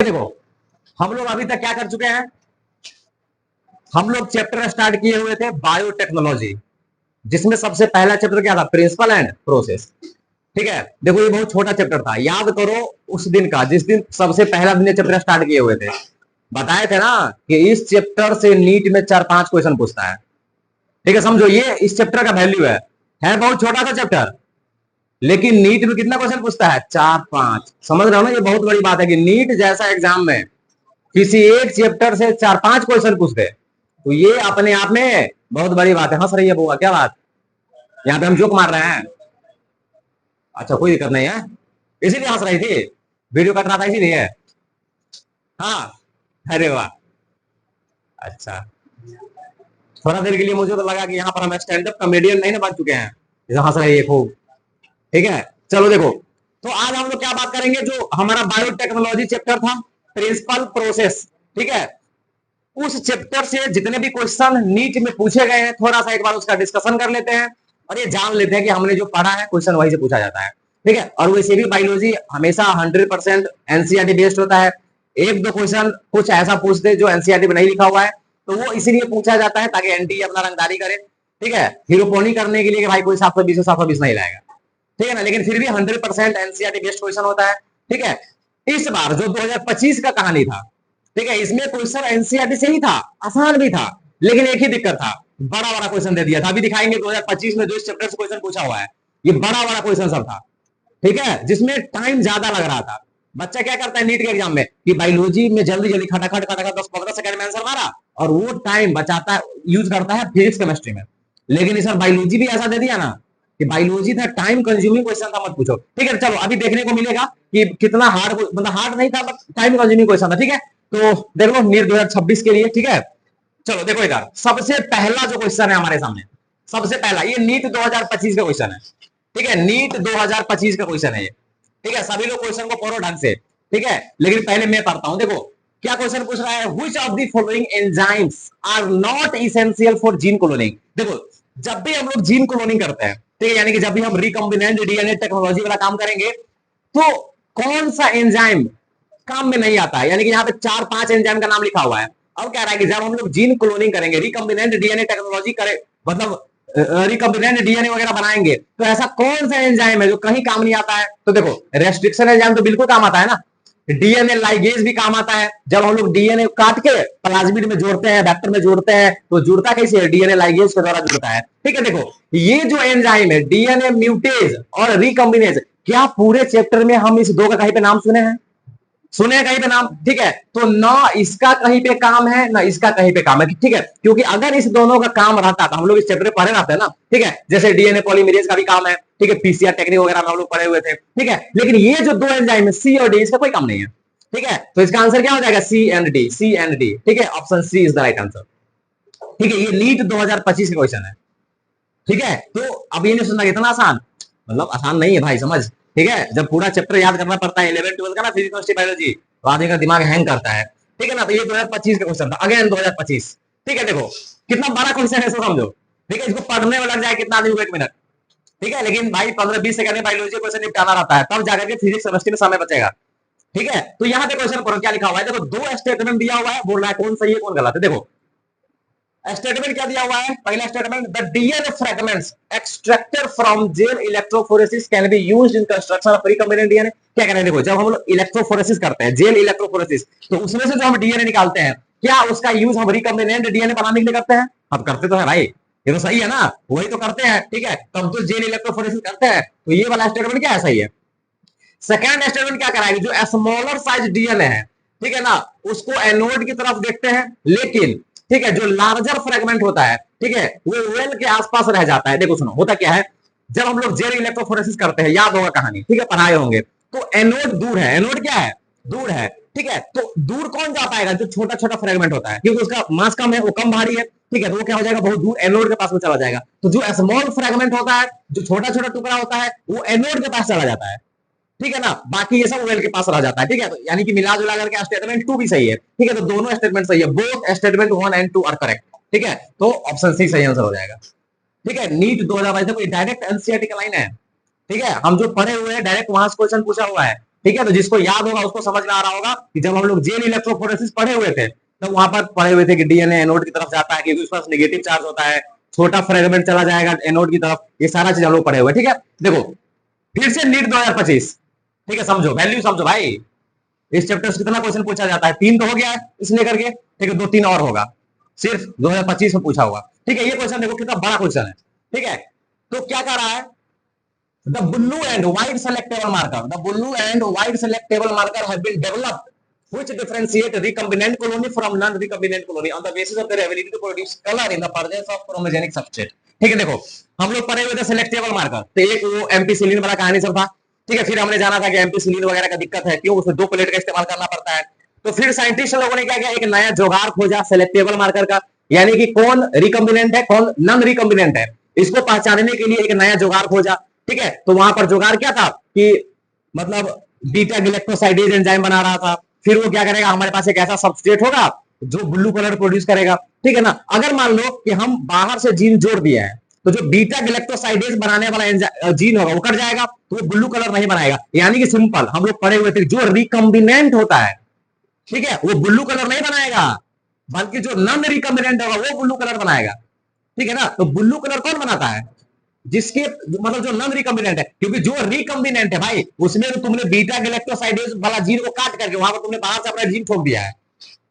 देखो हम लोग अभी तक क्या कर चुके हैं, हम लोग चैप्टर स्टार्ट किए हुए थे बायोटेक्नोलॉजी, जिसमें सबसे पहला चैप्टर क्या था, प्रिंसिपल एंड प्रोसेस। ठीक है, देखो ये बहुत छोटा चैप्टर था, याद करो उस दिन का जिस दिन सबसे पहला दिन चैप्टर स्टार्ट किए हुए थे, बताए थे ना कि इस चैप्टर से नीट में 4-5 क्वेश्चन पूछता है। ठीक है, समझो ये इस चैप्टर का वैल्यू है बहुत छोटा सा चैप्टर, लेकिन नीट में कितना क्वेश्चन पूछता है, 4-5। समझ रहे हो ना, ये बहुत बड़ी बात है कि नीट जैसा एग्जाम में किसी एक चैप्टर से 4-5 क्वेश्चन पूछते, तो ये अपने आप में बहुत बड़ी बात है। हंस रही है बुआ, क्या बात, यहाँ पे हम जोक मार रहे हैं? अच्छा कोई दिक्कत नहीं है, इसीलिए हंस रही थी, वीडियो कट रहा था इसीलिए। हाँ, अरे वाह, अच्छा। थोड़ा देर के लिए मुझे तो लगा कि यहाँ पर हम स्टैंड अप कॉमेडियन नहीं ना बन चुके हैं, जैसे हंस रही है खूब। ठीक है, चलो देखो, तो आज हम लोग क्या बात करेंगे, जो हमारा बायोटेक्नोलॉजी चैप्टर था, प्रिंसिपल प्रोसेस। ठीक है, उस चैप्टर से जितने भी क्वेश्चन नीट में पूछे गए हैं, थोड़ा सा एक बार उसका डिस्कशन कर लेते हैं और ये जान लेते हैं कि हमने जो पढ़ा है क्वेश्चन वही से पूछा जाता है। ठीक है, और वैसे भी बायोलॉजी हमेशा 100% एनसीईआरटी बेस्ड होता है। एक दो क्वेश्चन कुछ ऐसा पूछते जो एनसीईआरटी में नहीं लिखा हुआ है, तो वो इसीलिए पूछा जाता है ताकि एनटीए अपना रंगदारी करे। ठीक है, हीरोपोनी करने के लिए कि भाई कोई 720 नहीं लाएगा। ठीक है ना, लेकिन फिर भी 100% एनसीईआरटी बेस्ड क्वेश्चन होता है। ठीक है, इस बार जो 2025 का कहानी था, ठीक है, इसमें क्वेश्चन एनसीईआरटी से ही था, आसान भी था, लेकिन एक ही दिक्कत था, बड़ा बड़ा क्वेश्चन दे दिया था। अभी दिखाएंगे 2025 में जो इस चैप्टर से क्वेश्चन पूछा हुआ है, ये बड़ा बड़ा क्वेश्चन सब था। ठीक है, जिसमें टाइम ज्यादा लग रहा था। बच्चा क्या करता है नीट के एग्जाम में कि बायोलॉजी में जल्दी जल्दी खटाखट खटाखट 10-15 सेकंड में आंसर मारा, और वो टाइम बचाता है, यूज करता है फिजिक्स केमिस्ट्री में। लेकिन इस बार बायोलॉजी भी ऐसा दे दिया ना कि बायोलॉजी था टाइम कंज्यूमिंग क्वेश्चन था, मत पूछो। ठीक है, चलो अभी देखने को मिलेगा कि कितना हार्ड, मतलब हार्ड नहीं था, टाइम कंज्यूमिंग क्वेश्चन था। ठीक है, तो देख लो नीट 2026 के लिए। ठीक है, चलो देखो इधर सबसे पहला जो क्वेश्चन है हमारे सामने, सबसे पहला ये नीट 2025 का क्वेश्चन है। ठीक है, नीट 2025 का क्वेश्चन है ये। ठीक है, सभी लोग क्वेश्चन को पढ़ो ढंग से। ठीक है, लेकिन पहले मैं पढ़ता हूं, देखो क्या क्वेश्चन पूछ रहा है, which of the following enzymes are not essential for gene cloning. देखो जब भी हम लोग जीन क्लोनिंग करते हैं, ठीक है, यानी कि जब भी हम रिकॉम्बिनेंट डीएनए टेक्नोलॉजी वाला काम करेंगे, तो कौन सा एंजाइम काम में नहीं आता है, यानी कि यहाँ पे 4-5 एंजाइम का नाम लिखा हुआ है। अब कह रहा है कि जब हम लोग जीन क्लोनिंग करेंगे, रिकॉम्बिनेंट डीएनए टेक्नोलॉजी करे, मतलब रिकॉम्बिनेंट डीएनए वगैरह बनाएंगे, तो ऐसा कौन सा एंजाइम है जो कहीं काम नहीं आता है। तो देखो रेस्ट्रिक्शन एंजाइम तो बिल्कुल काम आता है ना, डीएनए लाइगेज भी काम आता है। जब हम लोग डीएनए काट के प्लाज्मिड में जोड़ते हैं, वेक्टर में जोड़ते हैं, तो जुड़ता कैसे है, डीएनए लाइगेज के द्वारा जुड़ता है। ठीक है, देखो ये जो एंजाइम है डीएनए म्यूटेज और रिकॉम्बिनेज, क्या पूरे चैप्टर में हम इस दो का कहीं पे नाम सुने हैं, सुने कहीं पे नाम। ठीक है, तो ना इसका कहीं पे काम है ना इसका कहीं पे काम है। ठीक है, क्योंकि अगर इस दोनों का काम रहता तो हम लोग इस चैप्टर पढ़े रहते हैं ना। ठीक है, जैसे डीएनए पॉलीमरेज का भी काम है, ठीक है, पीसीआर टेक्निक वगैरह हम लोग पढ़े हुए थे। ठीक है, लेकिन ये जो दो एंजाइम है सी और डी, इसका कोई काम नहीं है। ठीक है, तो इसका आंसर क्या हो जाएगा, C and D, C and D. ठीक है, option C is the right answer. ठीक है, ये नीट 2025 का क्वेश्चन है। ठीक है, तो अब ये नहीं सुनना इतना आसान, मतलब आसान नहीं है भाई, समझ। ठीक है, जब पूरा चैप्टर याद करना पड़ता है 11-12 का ना, फिजिक्स केमिस्ट्री बायोलॉजी, तो आदमी का दिमाग हैंग करता है। ठीक है ना, तो ये 2025 का क्वेश्चन था, अगेन 2025। ठीक है, देखो कितना बड़ा क्वेश्चन है, समझो। ठीक है, इसको पढ़ने में लग जाए कितना आदमी को, 1 मिनट। ठीक है, लेकिन भाई 15-20 सेकंड में बायोलॉजी क्वेश्चन निपटाना रहता है, तब जाकर के फिजिक्स केमिस्ट्री में समय बचेगा। ठीक है, तो यहाँ पे क्वेश्चन पढ़ो क्या लिखा हुआ है, देखो 2 स्टेटमेंट दिया हुआ है, बोल रहा है कौन सही है कौन गलत है। देखो स्टेटमेंट क्या दिया हुआ है, पहला statement, the DNA fragments extracted from gel electrophoresis can be used in construction of recombinant DNA. क्या कह रहे हैं, देखो जब हम लोग इलेक्ट्रोफोरेसिस करते हैं, जेल इलेक्ट्रोफोरेसिस, तो उसमें से जो हम डीएनए निकालते हैं, क्या उसका यूज हम रिकॉम्बिनेंट डीएनए बनाने के लिए करते हैं, अब करते तो है भाई, ये तो सही है ना, वही तो करते हैं। ठीक है, तो हम तो जेल इलेक्ट्रोफोरेसिस करते हैं, तो ये वाला स्टेटमेंट क्या है, सही है। सेकेंड स्टेटमेंट क्या कराएगी, जो स्मॉलर साइज डीएनए है, ठीक है ना, उसको एनोड की तरफ देखते हैं, लेकिन ठीक है जो लार्जर फ्रेगमेंट होता है, ठीक है, वो वेल के आसपास रह जाता है। देखो सुनो होता क्या है, जब हम लोग जेल इलेक्ट्रोफोरेसिस करते हैं, याद होगा कहानी, ठीक है, पढ़ाए होंगे, तो एनोड दूर है, एनोड क्या है, दूर है। ठीक है, तो दूर कौन जा पाएगा, जो छोटा छोटा फ्रेगमेंट होता है, क्योंकि उसका मास कम है, वो कम भारी है। ठीक है, तो वो क्या हो जाएगा, बहुत दूर एनोड के पास में चला जाएगा। तो जो स्मॉल फ्रेगमेंट होता है, जो छोटा छोटा टुकड़ा होता है, वो एनोड के पास चला जाता है। ठीक है ना, बाकी ये सब वेल के पास रह जाता है। ठीक है, तो यानी कि मिला जुला करके स्टेटमेंट 2 भी सही है। ठीक है, तो दोनों स्टेटमेंट सही है, both statement 1 and 2 are correct. ठीक है, तो ऑप्शन सी सही आंसर हो जाएगा। ठीक है, नीट 2022 डायरेक्ट एनसीईआरटी का लाइन है। ठीक है, हम जो पढ़े हुए हैं डायरेक्ट वहां से क्वेश्चन पूछा हुआ है, ठीक है, तो जिसको याद होगा उसको समझ में आ रहा होगा कि जब हम लोग जेल इलेक्ट्रोफोरेसिस पढ़े हुए थे तो वहां पर पढ़े हुए थे कि डीएनए एनोड की तरफ जाता है क्योंकि उसके पास नेगेटिव चार्ज होता है, छोटा फ्रेगमेंट चला जाएगा एनोड की तरफ, ये सारा चीज हम लोग पढ़े हुए। ठीक है, देखो फिर से नीट 2025, ठीक है, समझो वैल्यू समझो भाई। इस चैप्टर से कितना क्वेश्चन पूछा जाता है, 3 तो हो गया है इसलिए करके, ठीक है, 2-3 और होगा, सिर्फ 2025 में पूछा होगा। ठीक है, ये क्वेश्चन देखो कितना बड़ा क्वेश्चन है। ठीक है, तो क्या कह रहा है, the blue and white selectable marker, the blue and white selectable marker have been developed which differentiate recombinant colony from non-recombinant colony on the basis of their ability to produce color in the presence of chromogenic substrate। ठीक है, देखो हम लोग पढ़े हुए थे selectable marker, तो एक वो एम्पीसिलिन वाला कहानी सब था। ठीक है, फिर हमने जाना था कि एम्पीसिलिन वगैरह का दिक्कत है, क्यों, उसमें 2 प्लेट का इस्तेमाल करना पड़ता है। तो फिर साइंटिस्ट लोगों ने क्या किया, एक नया जुगाड़ खोजा सेलेक्टेबल मार्कर का, यानी कि कौन रिकम्बिनेंट है कौन नॉन रिकम्बिनेंट है, इसको पहचानने के लिए एक नया जुगाड़ खोजा। ठीक है, तो वहां पर जुगाड़ क्या था कि मतलब बीटा गैलेक्टोसाइडेज एंजाइम बना रहा था। फिर वो क्या करेगा, हमारे पास एक ऐसा सबस्ट्रेट होगा जो ब्लू कलर प्रोड्यूस करेगा। ठीक है ना, अगर मान लो कि हम बाहर से जीन जोड़ दिया है तो जो बीटा गैलेक्टोसाइडेज बनाने वाला जीन होगा वो कट जाएगा, तो वो ब्लू कलर नहीं बनाएगा। यानी कि सिंपल हम लोग पढ़े हुए थे, जो रिकम्बिनेंट होता है, ठीक है, वो ब्लू कलर नहीं बनाएगा, बल्कि जो नॉन रिकम्बिनेंट होगा वो ब्लू कलर बनाएगा। ठीक है ना, तो ब्लू कलर कौन बनाता है, जिसके मतलब जो नॉन रिकम्बिनेंट है, क्योंकि जो रिकम्बिनेंट है भाई उसमें तो तुमने बीटा गैलेक्टोसाइडेज वाला जीन को काट करके वहां पर तुमने बाहर से अपना जीन ठोक दिया है।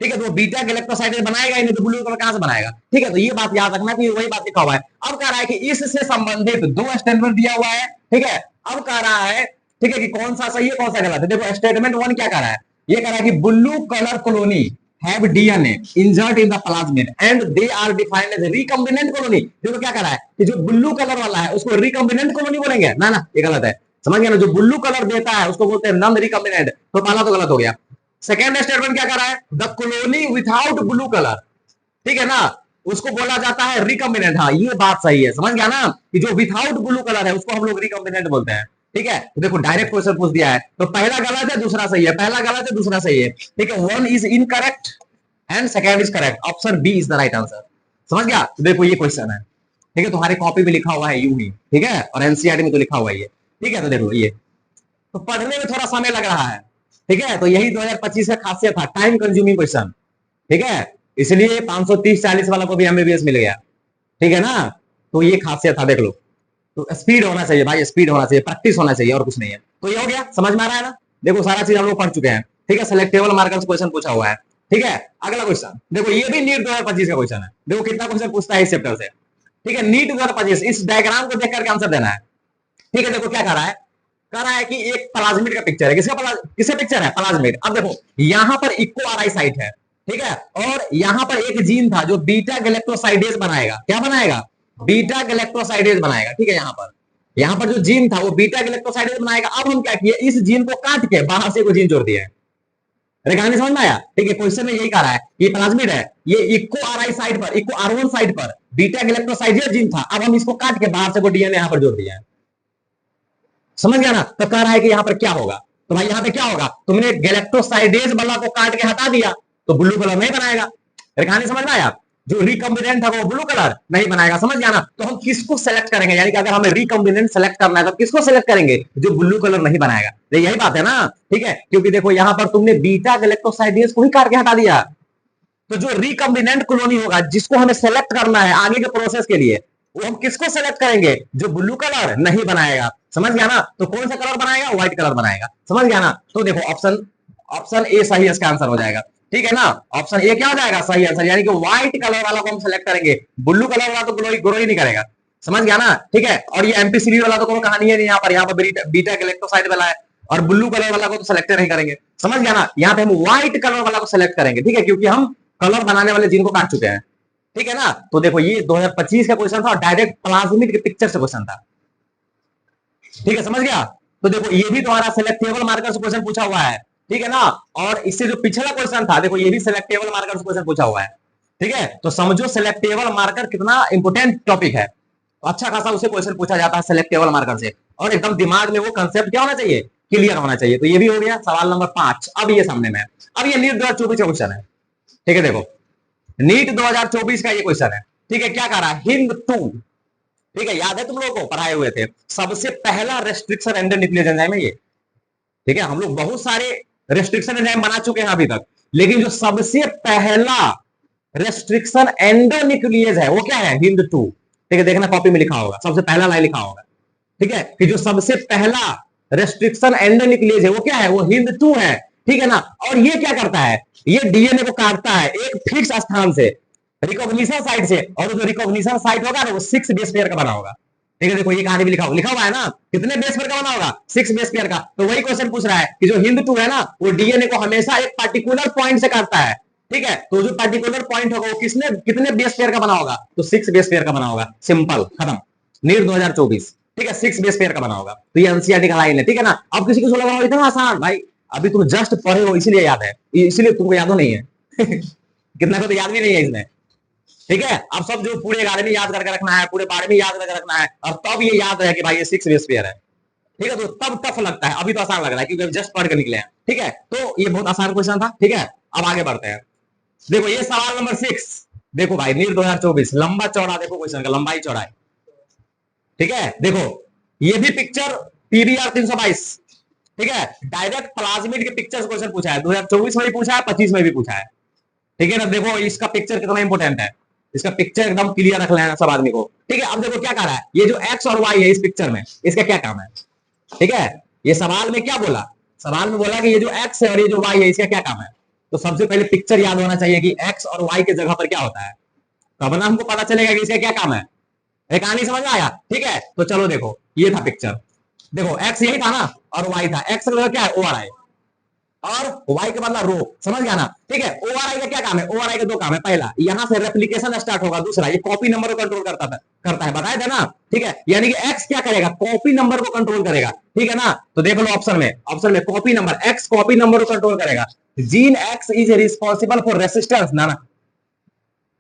ठीक है, तो बीटा गैलेक्टोसाइडेज बनाएगा ही नहीं, तो ब्लू कलर कहां से बनाएगा। ठीक है, तो ये बात याद रखना कि वही बात लिखा हुआ है। अब कह रहा है कि इससे संबंधित 2 स्टेटमेंट दिया हुआ है। ठीक है, अब कह रहा है, ठीक है, कि कौन सा सही है कौन सा गलत है। देखो स्टेटमेंट 1 क्या कह रहा है, ये कह रहा है कि blue colour colony have DNA insert in the plasmid and they are defined as recombinant colony। देखो क्या कह रहा है कि जो ब्लू कलर वाला है उसको रिकम्बिनेंट कॉलोनी बोलेंगे, ना ना ये गलत है, समझ गया ना, जो ब्लू कलर देता है उसको बोलते हैं नॉन रिकम्बिनेंट, तो पहला तो गलत हो गया। सेकेंड स्टेटमेंट क्या कर रहा है, the colony without blue colour, ठीक है ना, उसको बोला जाता है रिकम्बिनेंट। हाँ ये बात सही है, समझ गया ना, कि जो विदाउट ब्लू कलर है उसको हम लोग रिकम्बिनेंट बोलते हैं। ठीक है, तो देखो डायरेक्ट क्वेश्चन पूछ दिया है, तो पहला गलत है दूसरा सही है, पहला गलत है दूसरा सही है। ठीक है, 1 is incorrect and second is correct, option B is the right answer. समझ गया, तो देखो ये क्वेश्चन है, ठीक है, तुम्हारी कॉपी में लिखा हुआ है यूं ही, ठीक है, और एनसीईआरटी में तो लिखा हुआ है ये। ठीक है, तो देखो ये तो पढ़ने में थोड़ा समय लग रहा है। ठीक है, तो यही 2025 का खासियत था, टाइम कंज्यूमिंग क्वेश्चन। ठीक है, इसलिए 530-40 वाला को भी एमबीबीएस मिल गया। ठीक है ना, तो ये खासियत था, देख लो। तो स्पीड होना चाहिए भाई, स्पीड होना चाहिए, प्रैक्टिस होना चाहिए, और कुछ नहीं है। तो ये हो गया, समझ में आ रहा है ना। देखो सारा चीज हम लोग पढ़ चुके हैं। ठीक है, सेलेक्टेबल मार्कर्स क्वेश्चन पूछा हुआ है। ठीक है, अगला क्वेश्चन देखो, ये भी नीट 2025 का क्वेश्चन है। देखो कितना क्वेश्चन पूछता है इस चैप्टर से। ठीक है, नीट 2025, इस डायग्राम को देख करके आंसर देना है। ठीक है, देखो क्या कह रहा है, कह रहा है कि एक प्लाज्मिड का पिक्चर है, किसका पिक्चर है, प्लाज्मिड। अब देखो यहां पर इक्को आरआई साइट है, ठीक है, और यहां पर एक जीन था जो बीटा गैलेक्टोसाइडेज बनाएगा, क्या बनाएगा, बीटा गैलेक्टोसाइडेज बनाएगा। ठीक है, यहां पर जो जीन था वो बीटा गैलेक्टोसाइडेज बनाएगा। अब हम क्या किए, इस जीन को काट के बाहर से कोई जीन जोड़ दिया है। कहानी समझ में आया। ठीक है, क्वेश्चन में यही कह रहा है, ये प्लाज्मिड है, ये इक्को आरआई साइट पर, इक्को आर1 साइट पर बीटा गैलेक्टोसाइडेज जीन था, अब हम इसको काट के बाहर से कोई डीएनए यहां पर जोड़ दिया है। समझ गया ना, तो कह रहा है कि यहां पर क्या होगा, तो भाई यहां पे क्या होगा, तुमने गैलेक्टोसाइडेज वाला को काट के हटा दिया तो ब्लू कलर नहीं बनाएगा। कहानी समझ में आया, जो रिकम्बिनेंट था वो ब्लू कलर नहीं बनाएगा। समझ गया ना, तो हम किसको सेलेक्ट करेंगे, यानी कि अगर हमें रिकम्बिनेंट सेलेक्ट करना है तो किसको सेलेक्ट करेंगे, जो ब्लू कलर नहीं बनाएगा। तो यही बात है ना। ठीक है, क्योंकि देखो यहां पर तुमने बीटा गैलेक्टोसाइडेज को ही काट के हटा दिया, तो जो रिकम्बिनेंट कॉलोनी होगा जिसको हमें सेलेक्ट करना है आगे के प्रोसेस के लिए, वो हम किसको सेलेक्ट करेंगे, जो ब्लू कलर नहीं बनाएगा। समझ गया ना, तो कौन सा कलर बनाएगा, व्हाइट कलर बनाएगा। समझ गया ना, तो देखो ऑप्शन ए सही है, इसका आंसर हो जाएगा। ठीक है ना, ऑप्शन ए क्या हो जाएगा, सही आंसर, यानी कि व्हाइट कलर वाला को हम सेलेक्ट करेंगे, ब्लू कलर वाला तो ग्रो ही नहीं करेगा। समझ गया ना। ठीक है, और ये एमपीसीडी वाला तो कोई कहानी है नहीं, यहाँ पर बीटा गैलेक्टोसाइड वाला है, और ब्लू कलर वाला को तो सेलेक्ट नहीं करेंगे। समझ गया ना, यहाँ पे हम व्हाइट कलर वाला को सेलेक्ट करेंगे। ठीक है, क्योंकि हम कलर बनाने वाले जीन को काट चुके हैं। ठीक है ना, तो देखो ये 2025 का क्वेश्चन था और डायरेक्ट प्लाज्मिड के पिक्चर से क्वेश्चन था। ठीक है, समझ गया। तो देखो ये भी तुम्हारा सेलेक्टेबल मार्कर से क्वेश्चन पूछा हुआ है। ठीक है ना, और इससे जो पिछला क्वेश्चन था देखो, ये भी सेलेक्टेबल मार्कर से क्वेश्चन पूछा हुआ है। ठीक है, तो समझो सेलेक्टेबल मार्कर कितना इंपोर्टेंट टॉपिक है। तो अच्छा खासा उसे क्वेश्चन पूछा जाता है सेलेक्टेबल मार्कर से, और एकदम दिमाग में वो कंसेप्ट क्या होना चाहिए, क्लियर होना चाहिए। तो ये भी हो गया सवाल नंबर 5। अब ये सामने में, अब ये नीट 2024 का क्वेश्चन है। ठीक है, देखो नीट 2024 का ये क्वेश्चन है। ठीक है, क्या कह रहा है, हिंद-2, ठीक है, याद है तुम लोगों को पढ़ाए हुए थे, सबसे पहला रेस्ट्रिक्शन एंडोन्यूक्लियोज एंजाइम है ये। ठीक है, हम लोग बहुत सारे रेस्ट्रिक्शन एंजाइम बना चुके हैं अभी तक, लेकिन जो सबसे पहला रेस्ट्रिक्शन एंडोन्यूक्लियेज है वो क्या है? हिंद 2। ठीक है, देखना कॉपी में लिखा होगा, सबसे पहला लाइन लिखा होगा। ठीक है, कि जो सबसे पहला रेस्ट्रिक्शन एंडोन्यूक्लियेज है वो क्या है? वो हिंद 2 है। ठीक है ना, और ये क्या करता है? ये डीएनए को काटता है एक फिक्स स्थान से, रिकॉग्निशन साइट से, और जो रिकॉग्निशन साइट होगा ना वो 6 बेस पेयर का बना होगा। ठीक है, देखो ये कहानी भी लिखा हुआ है ना, कितने बेस पेयर का बना होगा? 6 बेस पेयर का। तो वही क्वेश्चन पूछ रहा है कि जो हिंद 2 है ना वो डीएनए को हमेशा एक पर्टिकुलर पॉइंट से काटता है। ठीक है, तो जो पर्टिकुलर पॉइंट होगा वो किसने कितने बेस पेयर का बना होगा? तो 6 बेस पेयर का बना होगा। सिंपल, खत्म। नीट 2024। ठीक है, 6 बेस पेयर का बना होगा। तो ये एनसीईआरटी का लाइन है। ठीक है ना, अब किसी को लगा इतना आसान, भाई अभी तुम जस्ट पढ़े हो इसीलिए याद है, इसीलिए तुमको याद नहीं है कितना को तो याद भी नहीं है इसमें। ठीक है, अब सब जो पूरे 11वीं याद करके रखना है, पूरे 12वीं याद करके रखना है, और तब ये याद है कि भाई ये 6 बेस पेयर है। ठीक है, तो तब टफ लगता है, अभी तो आसान लग रहा है क्योंकि जस्ट पढ़ के निकले हैं। ठीक है, तो ये बहुत आसान क्वेश्चन था। ठीक है, अब आगे बढ़ते हैं। देखो ये सवाल नंबर 6। देखो भाई नीट 2024, लंबा चौड़ा देखो क्वेश्चन का लंबाई चौड़ाई। ठीक है, देखो ये भी पिक्चर पीबीआर 322। ठीक है, डायरेक्ट प्लाज्मिड के पिक्चर क्वेश्चन पूछा है, 2024 में भी पूछा है, 25 में भी पूछा है। ठीक है ना, देखो इसका पिक्चर कितना इंपॉर्टेंट है, इसका पिक्चर एकदम क्लियर रख लेना सब आदमी को। ठीक है, अब देखो क्या कर रहा है, ये जो एक्स और वाई है इस पिक्चर में, इसका क्या काम है? ठीक है, ये सवाल में क्या बोला? सवाल में बोला कि ये जो एक्स है और ये जो वाई है इसका क्या काम है? तो सबसे पहले पिक्चर याद होना चाहिए कि एक्स और वाई के जगह पर क्या होता है, तब ना हमको पता चलेगा कि इसका क्या काम है। एक कहानी समझ में आया? ठीक है, तो चलो देखो ये था पिक्चर। देखो एक्स यही था ना और वाई था, एक्स का क्या है? ओ आर आई, और वाई के बदला रो। समझ गया ना? ठीक है, ओआरआई का क्या काम है? ओआरआई के दो काम है, पहला यहां से रेप्लिकेशन स्टार्ट होगा, दूसरा ये कॉपी नंबर को कंट्रोल करता है, बताया था ना। ठीक है, यानी कि एक्स क्या करेगा? कॉपी नंबर को कंट्रोल करेगा। ठीक है ना, तो देख लो ऑप्शन में copy number, X copy number को कंट्रोल करेगा। Gene X is responsible for resistance ना,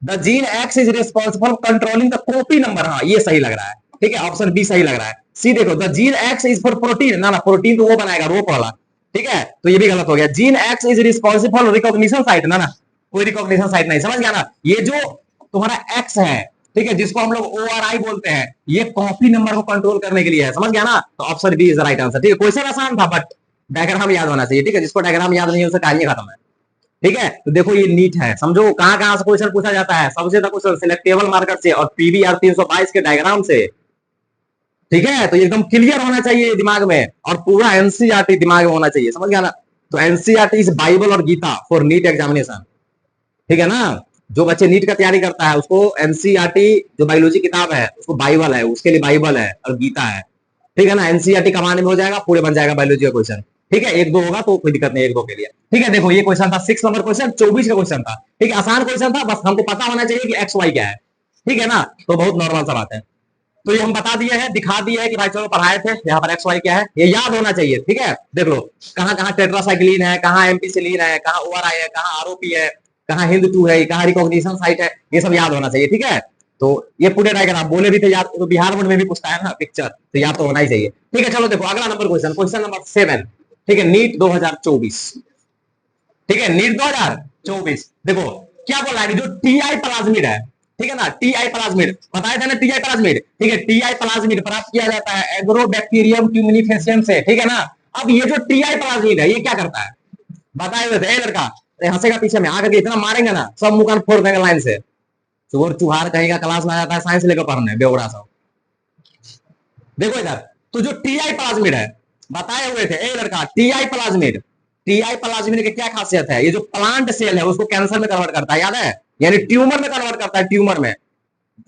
the gene X is responsible for controlling the copy number. हाँ ये सही लग रहा है। ठीक है, ऑप्शन बी सही लग रहा है। सी देखो, the gene X is for protein ना, प्रोटीन तो वो बनाएगा रोप वाला। ठीक है, तो ये भी गलत हो गया। Gene X is responsible for recognition site ना, कोई रिकॉग्निशन साइट नहीं। समझ गया ना, ये जो तुम्हारा एक्स है, ठीक है, जिसको हम लोग ओआरआई बोलते हैं, ये कॉपी नंबर को कंट्रोल करने के लिए है। समझ गया ना, तो option B is the right answer. ठीक है, क्वेश्चन आसान था बट डायग्राम याद होना चाहिए। ठीक है, जिसको डायग्राम याद नहीं है उसका कहानी खत्म है। ठीक है, तो देखो ये नीट है, समझो कहां कहां से क्वेश्चन पूछा जाता है। सबसे ज्यादा क्वेश्चन सिलेक्टेबल मार्कर से और पीवीआर 322 के डायग्राम से। ठीक है, तो एकदम क्लियर होना चाहिए दिमाग में, और पूरा एनसीईआरटी दिमाग में होना चाहिए। समझ गया ना, तो एनसीईआरटी इज बाइबल और गीता फॉर नीट एग्जामिनेशन। ठीक है ना, जो बच्चे नीट का तैयारी करता है उसको एनसीईआरटी जो बायोलॉजी किताब है उसको बाइबल है, उसके लिए बाइबल है और गीता है। ठीक है ना, एनसीईआरटी कमाने में हो जाएगा, पूरे बन जाएगा बायोलॉजी का क्वेश्चन। ठीक है, एक दो होगा तो कोई दिक्कत नहीं, एक दो के लिए। ठीक है, देखो ये क्वेश्चन था 6 नंबर क्वेश्चन, 24 का क्वेश्चन था। ठीक है, आसान क्वेश्चन था, बस हमको पता होना चाहिए कि एक्स वाई क्या है। ठीक है ना, तो बहुत नॉर्मल सा बात है। तो ये हम बता दिए हैं, दिखा दिए हैं कि भाई चलो पढ़ाए थे, यहाँ पर एक्स वाई क्या है ये याद होना चाहिए। ठीक है, देख लो कहाँ कहाँ टेट्रासाइक्लिन है, कहाँ एम्पिसिलिन है, कहाँ ओआरआई है, कहाँ आरओपी है, कहाँ हिंद 2 है, कहाँ रिकॉग्निशन साइट है, ये सब याद होना चाहिए। ठीक है, तो ये पूरे डायग्राम बोले भी थे याद, तो बिहार बोर्ड में भी पूछता है ना पिक्चर, तो याद तो होना ही चाहिए। ठीक है, चलो देखो अगला नंबर क्वेश्चन, क्वेश्चन नंबर 7। ठीक है, नीट 2024। ठीक है, नीट 2024 देखो क्या बोला है, जो टीआई प्लाज्मिड है, ठीक है ना, टीआई प्लाज्मिड बताया था ना, टीआई प्लाज्मिड। ठीक है, टीआई प्लाज्मिड प्राप्त किया जाता है एग्रोबैक्टीरियम ट्यूमिनिफेसियम से। ठीक है ना, अब ये जो टीआई प्लाज्मिड है ये क्या करता है बताए हुए थे लड़का, हंसेगा पीछे में आकर के इतना मारेंगे ना सब मुंह कान फोड़ देंगे लाइन से। चोर चुहार कहेगा क्लास में आ जाता है साइंस लेकर पढ़ने बेवड़ा सब। देखो इधर, तो जो टीआई प्लाज्मिड है बताए हुए थे ए लड़का, टीआई प्लाज्मिड, टीआई प्लाज्मिड की क्या खासियत है, ये जो प्लांट सेल है उसको कैंसर में कन्वर्ट करता है, याद है, यानी ट्यूमर में कन्वर्ट करता है, ट्यूमर में।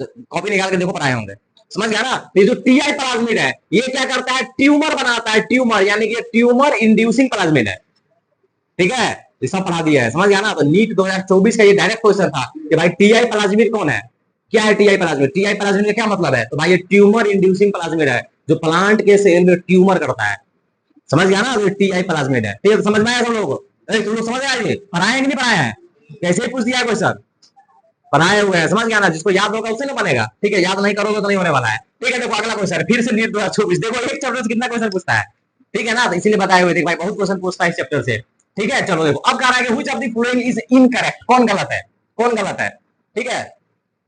कॉपी निकाल के देखो पढ़ाए होंगे, समझ गया ना। ये जो टीआई प्लाज्मिड है ये क्या करता है, ट्यूमर बनाता है, ट्यूमर यानी कि ट्यूमर इंड्यूसिंग प्लाज्मिड है। ठीक है, ये सब पढ़ा दिया है, समझ गया ना। तो नीट 2024 का ये डायरेक्ट क्वेश्चन था कि भाई टीआई प्लाज्मिड कौन है, क्या है टीआई प्लाज्मिड, टीआई प्लाज्मिड का क्या मतलब है, तो भाई ये ट्यूमर इंड्यूसिंग प्लाज्मिड है, जो प्लांट के सेल में ट्यूमर करता है। समझ गया ना, टीआई प्लाज्मिड है। ठीक है, तो समझ में आया सब लोगों को, तुम लोग समझ आए, पढ़ाए कि नहीं पढ़ाए हैं, कैसे पूछ दिया क्वेश्चन, पढ़ाए हुए हैं, समझ गया ना, जिसको याद होगा उससे ना बनेगा। ठीक है, याद नहीं करोगे तो नहीं होने वाला है। ठीक है, देखो अगला क्वेश्चन फिर से नीट 2024, देखो एक चैप्टर से कितना क्वेश्चन पूछता है। ठीक है ना, तो इसीलिए बताए हुए थे भाई बहुत क्वेश्चन पूछता है इस चैप्टर से। ठीक है, चलो देखो अब कह रहा है कि which of the following is incorrect, कौन गलत है, कौन गलत है। ठीक है,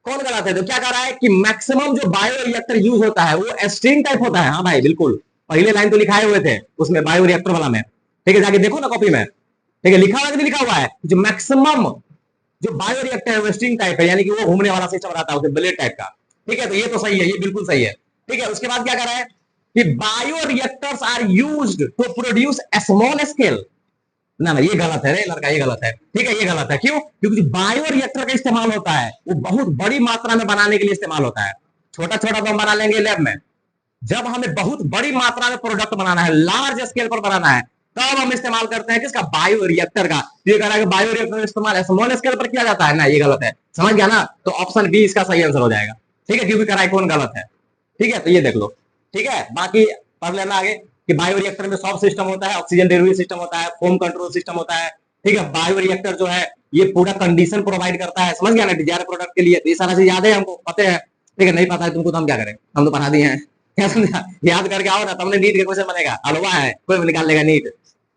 कौन गलत है, तो क्या कह रहा है कि मैक्सिमम जो बायो रिएक्टर यूज होता है वो स्ट्रिंग टाइप होता है। हाँ भाई बिल्कुल, पहले लाइन तो लिखाए हुए थे उसमें बायो रिएक्टर वाला में। ठीक है, जाके देखो ना कॉपी में, ठीक है, लिखा हुआ है कि नहीं लिखा हुआ है, जो मैक्सिमम जो बायोरिएक्टर वेस्टिंग टाइप है, यानी कि वो घूमने वाला सिस्टम रहता है उसमें ब्लेड टाइप का। ठीक है, तो ये तो सही है, ये बिल्कुल सही है। ठीक है, उसके बाद क्या कर रहा है कि bioreactors are used to produce small scale. ना ना, ये गलत है रे लड़का, ये गलत है। ठीक है, ये गलत है, क्यों? क्योंकि बायोरिएक्टर का इस्तेमाल होता है वो बहुत बड़ी मात्रा में बनाने के लिए इस्तेमाल होता है। छोटा छोटा तो हम बना लेंगे लैब में, जब हमें बहुत बड़ी मात्रा में प्रोडक्ट बनाना है, लार्ज स्केल पर बनाना है, तब हम इस्तेमाल करते हैं किसका? बायो रिएक्टर का। ये कह रहा है कि बायो रिएक्टर का इस्तेमाल स्मॉल स्केल पर किया जाता है ना, ये गलत है। समझ गया ना? तो ऑप्शन बी इसका सही आंसर हो जाएगा। ठीक है, क्योंकि कराई कौन गलत है। ठीक है, तो ये देख लो। ठीक है, बाकी पढ़ लेना आगे कि बायो रिएक्टर में सब सिस्टम होता है, ऑक्सीजन डिलीवरी सिस्टम होता है, फोम कंट्रोल सिस्टम होता है। ठीक है, बायो रिएक्टर जो है ये पूरा कंडीशन प्रोवाइड करता है। समझ गया ना? डिजायर प्रोडक्ट के लिए। तो ये सारा चीज याद है हमको, पता है। ठीक है, नहीं पता है तुमको तो हम क्या करें, हम तो पढ़ा दिए हैं। क्या समझा? याद करके आओ ना, तुमने नीट के क्वेश्चन बनेगा, हलवा है, कोई भी निकाल लेगा नीट।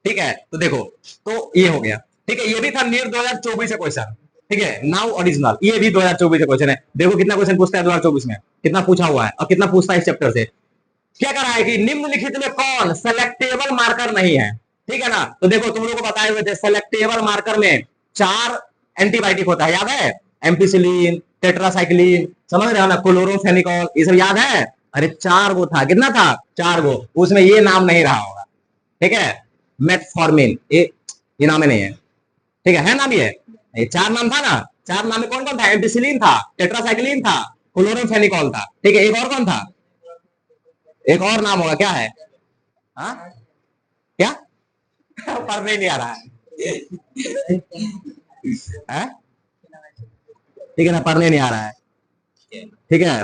ठीक है, तो देखो, तो ये हो गया। ठीक है, ये भी था नीट 2024 का क्वेश्चन। ठीक है, नाउ ओरिजिनल, ये भी 2024 का क्वेश्चन है। देखो कितना क्वेश्चन पूछता है 2024 में, कितना पूछा हुआ है और कितना पूछता है इस चैप्टर से। क्या करा है कि निम्नलिखित में कौन सेलेक्टेबल मार्कर नहीं है? ठीक है ना? तो देखो, तुम लोगों को बताए हुए थे सेलेक्टेबल मार्कर में 4 एंटीबायोटिक होता है, याद है? एम्पिसिलिन, टेट्रासाइक्लिन, समझ रहे हो ना, क्लोरोफेनिकॉल, ये सब याद है? अरे 4 गो था, कितना था? 4 गो। उसमें ये नाम नहीं रहा होगा। ठीक है, मेटफॉर्मिन, ये नाम ही नहीं है। ठीक है नाम ये? ये 4 नाम था ना? 4 नाम में कौन कौन था? एम्पिसिलिन था, टेट्रासाइक्लिन था, क्लोरोफेनिकॉल था। ठीक है, एक और कौन था? एक और नाम होगा, क्या है? हाँ, क्या? पढ़ने नहीं आ रहा है? ठीक है ना, पढ़ने नहीं आ रहा है। ठीक है,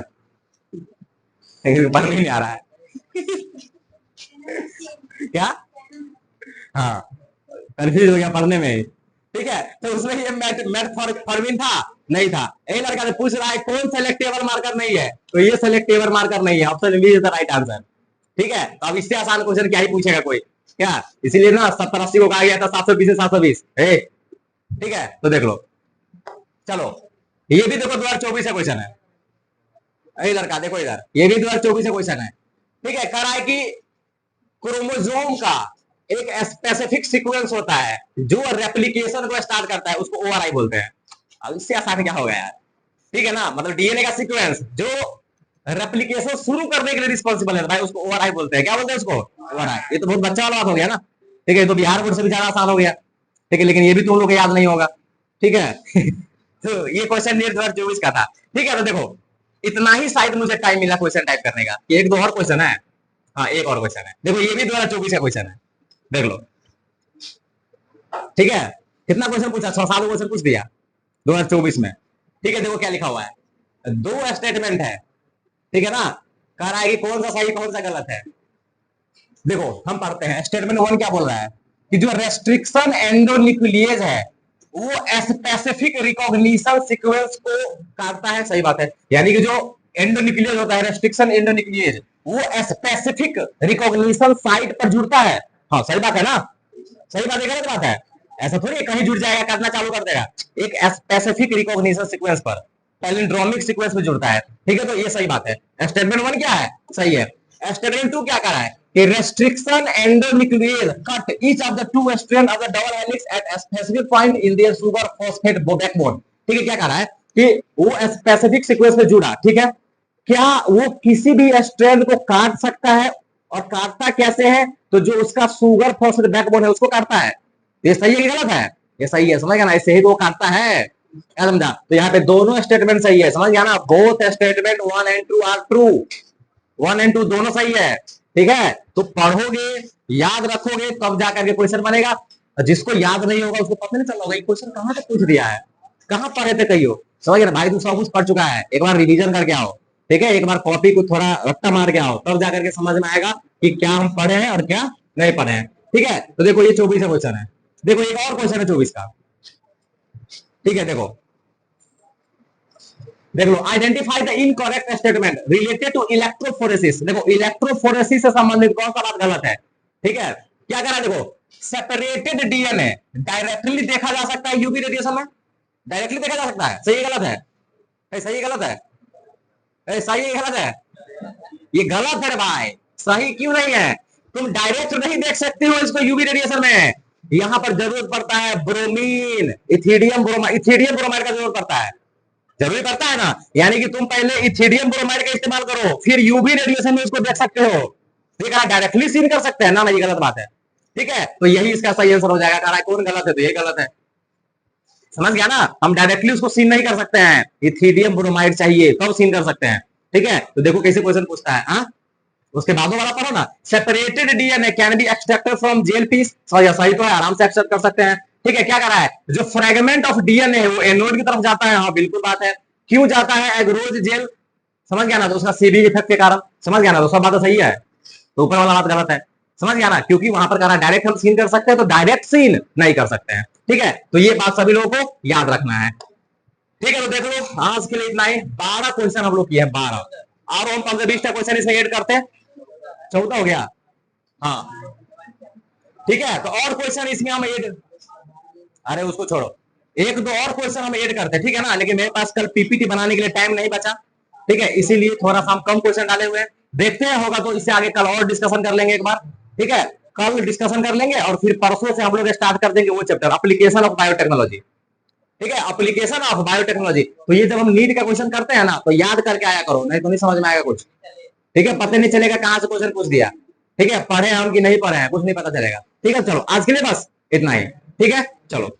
पढ़ने नहीं आ रहा है। क्या? हाँ, कंफ्यूज हो गया पढ़ने में। ठीक है, तो उसमें ये मेटफॉर्मिन था, नहीं था। एक लड़का ने पूछ रहा है कौन सेलेक्टेबल मार्कर नहीं है, तो ये सेलेक्टेबल मार्कर नहीं है, option B is the right answer. ठीक है, तो अब इससे आसान क्वेश्चन क्या ही पूछेगा कोई, क्या? इसीलिए ना 70-80 को कहा गया था 720 से 720। ठीक है, तो देख लो, चलो, ये भी देखो 2024 का क्वेश्चन है। अरे लड़का देखो इधर, ये भी 2024 का क्वेश्चन है। ठीक है, कह रहा है कि क्रोमोसोम का एक स्पेसिफिक सीक्वेंस होता है जो रेप्लिकेशन को स्टार्ट करता है, उसको ओआरआई बोलते हैं। अब इससे आसान क्या होगा यार? ठीक है ना, मतलब डीएनए का सीक्वेंस जो रेप्लिकेशन शुरू करने के लिए रिस्पॉन्सिबल है भाई, उसको ओआरआई बोलते हैं। क्या बोलते हैं उसको? ओआरआई। ये तो बहुत बच्चा वाला बात हो गया ना। ठीक है, तो बिहार बोर्ड से भी ज्यादा आसान हो गया। ठीक है, लेकिन ये भी तुम लोग को याद नहीं होगा। ठीक है तो ये क्वेश्चन नीट 2024 का था। ठीक है, तो देखो, इतना ही शायद मुझे टाइम मिला क्वेश्चन टाइप करने का, एक दो और क्वेश्चन है। हाँ, एक और क्वेश्चन है, देखो ये भी 2024 का क्वेश्चन है, देख लो। ठीक है, कितना क्वेश्चन पूछा? 6-7 क्वेश्चन पूछ दिया 2024 में। ठीक है, देखो क्या लिखा हुआ है, 2 स्टेटमेंट है। ठीक है ना, कह रहा है कि कौन सा सही कौन सा गलत है। देखो हम पढ़ते हैं, स्टेटमेंट 1 क्या बोल रहा है कि जो रेस्ट्रिक्शन एंडोन्यूक्लिएज है वो स्पेसिफिक रिकॉग्निशन सीक्वेंस को काटता है। सही बात है, यानी कि जो एंडोन्यूक्लिएज होता है, रेस्ट्रिक्शन एंडोन्यूक्लिएज, वो स्पेसिफिक रिकॉग्निशन साइट पर जुड़ता है। हाँ सही बात है ना? सही बात है, गलत बात है? ऐसा थोड़ी कहीं जुड़ जाएगा, करना चालू कर देगा। एक स्पेसिफिक रिकॉग्निशन सीक्वेंस पर, पैलिंड्रोमिक सीक्वेंस में जुड़ता है। ठीक है, तो ये सही बात है। स्टेटमेंट 1 क्या है? सही है। स्टेटमेंट 2 क्या कर रहा है कि restriction endonuclease cut each of the 2 strands of the double helix at a specific point in their sugar phosphate backbone। ठीक है, क्या कह रहा है कि वो स्पेसिफिक सीक्वेंस में जुड़ा। ठीक है, क्या वो किसी भी स्ट्रैंड को काट सकता है, और काटता कैसे है? तो जो उसका सुगर फॉस्फेट बैकबोन है उसको काटता है। ये सही है कि गलत है? ये सही है, समझ गया ना? इससे ही वो काटता है। क्या समझा? तो यहाँ पे दोनों स्टेटमेंट सही है, समझ गया ना? Both statement 1 and 2 are true. 1 and 2 दोनों सही है। ठीक है, तो पढ़ोगे, याद रखोगे, तब जाकर के क्वेश्चन बनेगा। जिसको याद नहीं होगा उसको पता नहीं चल होगा क्वेश्चन कहां तक पूछ दिया है, कहां पढ़े थे कहियो। समझ गए ना भाई? तू सब कुछ पढ़ चुका है, एक बार रिवीजन करके आओ। ठीक है, एक बार कॉपी को थोड़ा रट्टा मार के आओ, तब जाकर के समझ में आएगा कि क्या हम पढ़े हैं और क्या नहीं पढ़े हैं। ठीक है, तो देखो ये 24 का क्वेश्चन है। देखो एक और क्वेश्चन है 24 का। ठीक है, देखो देख लो, identify the incorrect statement related to electrophoresis. देखो इलेक्ट्रोफोरेसिस से संबंधित कौन सा बात गलत है? ठीक है, क्या करा? देखो सेपरेटेड डीएनए डायरेक्टली देखा जा सकता है यूवी रेडिएशन में, डायरेक्टली देखा जा सकता है। सही गलत है? सही गलत है? सही गलत है? ये गलत है भाई। सही क्यों नहीं है? तुम डायरेक्ट नहीं देख सकते हो इसको यूवी रेडिएशन में, यहां पर जरूरत पड़ता है bromine, ethidium bromide, ethidium bromide का जरूरत पड़ता है, जरूरी पड़ता है ना। यानी कि तुम पहले इथिडियम ब्रोमाइड का इस्तेमाल करो, फिर यूवी रेडिएशन में उसको देख सकते हो। ठीक है, डायरेक्टली सीन कर सकते हैं ना, ये गलत बात है। ठीक है, तो यही इसका सही आंसर हो जाएगा। कह रहा है कौन गलत है, तो ये गलत है। समझ गया ना, हम डायरेक्टली उसको सीन नहीं कर सकते हैं, इथिडियम ब्रोमाइड चाहिए तब सीन कर सकते हैं। ठीक है, तो देखो कैसे क्वेश्चन पूछता है। हाँ, उसके बाद वाला पढ़ो ना, separated DNA can be extracted from gel piece. सही तो है, आराम से एक्सट्रैक्ट कर सकते हैं। ठीक है, क्या कर रहा है, जो फ्रेगमेंट ऑफ डीएनए है वो एनोड की तरफ जाता है। हाँ बिल्कुल बात है, क्यों जाता है, एग्रोज जेल। समझ गया ना, तो उसका सीबी इफेक्ट के कारण। समझ गया ना, तो सब बात सही है, तो ऊपर वाला बात गलत है। समझ गया ना, क्योंकि वहां पर कह रहा है डायरेक्ट हम सीन कर सकते हैं, तो डायरेक्ट सीन नहीं कर सकते हैं। ठीक है, तो ये बात सभी लोगों को याद रखना है। ठीक है, तो देख लो आज के लिए इतना ही। 12 क्वेश्चन हम लोग किए हैं, 12, और हम 15-20 क्वेश्चन इसमें ऐड करते हैं, 14 हो गया। हाँ ठीक है, तो और क्वेश्चन इसमें हम ऐड, अरे उसको छोड़ो, एक दो और क्वेश्चन हम ऐड करते हैं। ठीक है ना, लेकिन मेरे पास कल पीपीटी बनाने के लिए टाइम नहीं बचा। ठीक है, इसीलिए थोड़ा सा हम कम क्वेश्चन डाले हुए हैं। देखते हैं होगा तो इससे आगे कल और डिस्कशन कर लेंगे एक बार। ठीक है, कल डिस्कशन कर लेंगे और फिर परसों से हम लोग स्टार्ट कर देंगे वो चैप्टर, एप्लीकेशन ऑफ बायोटेक्नोलॉजी। ठीक है, एप्लीकेशन ऑफ बायोटेक्नोलॉजी। तो ये जब हम नीट का क्वेश्चन करते हैं ना, तो याद करके आया करो, नहीं तो नहीं समझ में आएगा कुछ। ठीक है, पता नहीं चलेगा कहां से क्वेश्चन पूछ दिया। ठीक है, पढ़े हम कि नहीं पढ़े हैं कुछ नहीं पता चलेगा। ठीक है, चलो आज के लिए बस इतना ही। ठीक है, चलो।